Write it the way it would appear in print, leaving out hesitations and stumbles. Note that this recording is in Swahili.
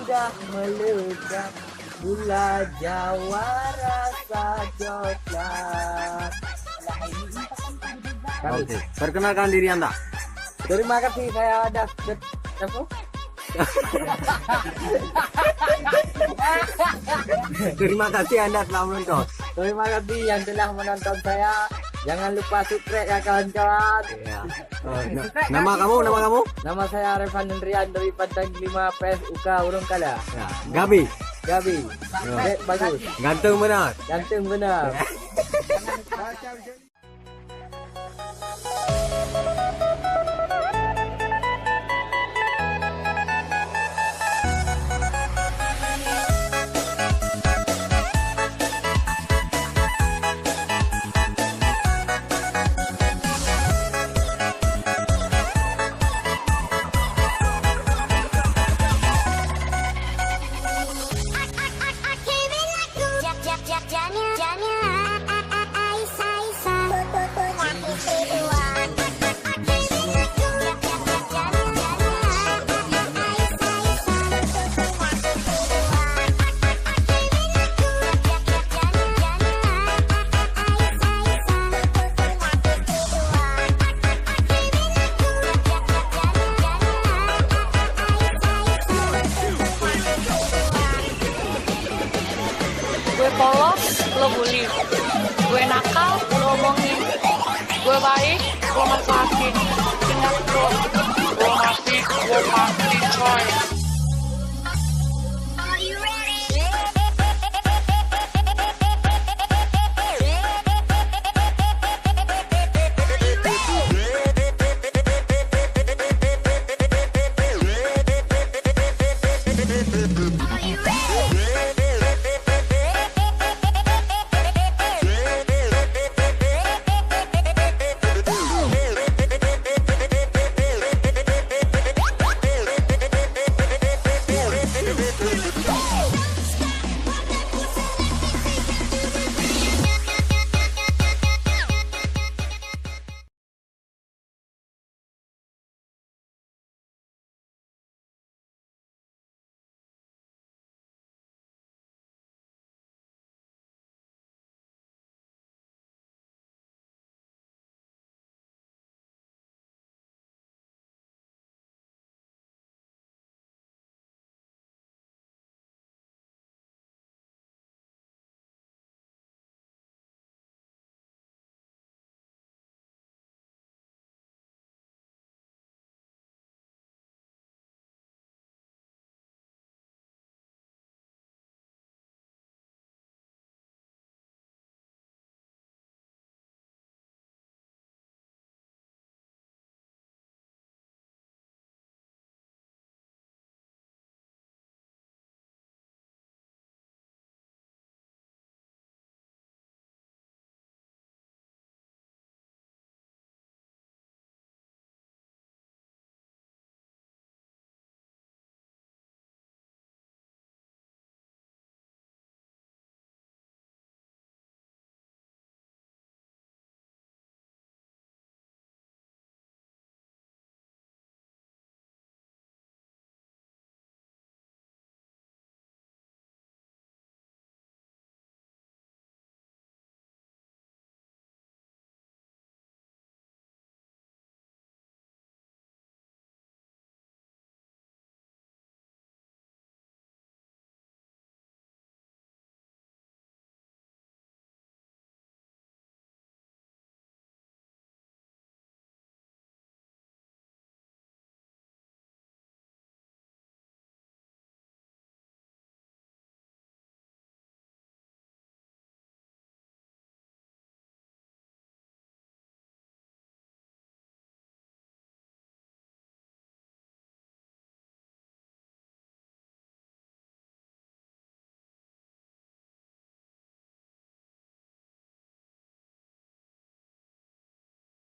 sudah melekat, gula Jawa rasa coklat. Oke, perkenalkan diri Anda. Terima kasih, saya David. Terima kasih Anda telah menonton. Terima kasih yang telah menonton saya. Jangan lupa subscribe ya kawan-kawan. Ya. Nama kamu? Nama saya Revan Hendrian dari Pantang 5 PSUK Urungkala. Ya. Gabi. Gabi. Bagus. Ganteng benar. Ganteng benar. Gue polos, lo bully. Gue nakal, lo omongin. Gue baik, lo manfaatin. Ingat lo masih coy.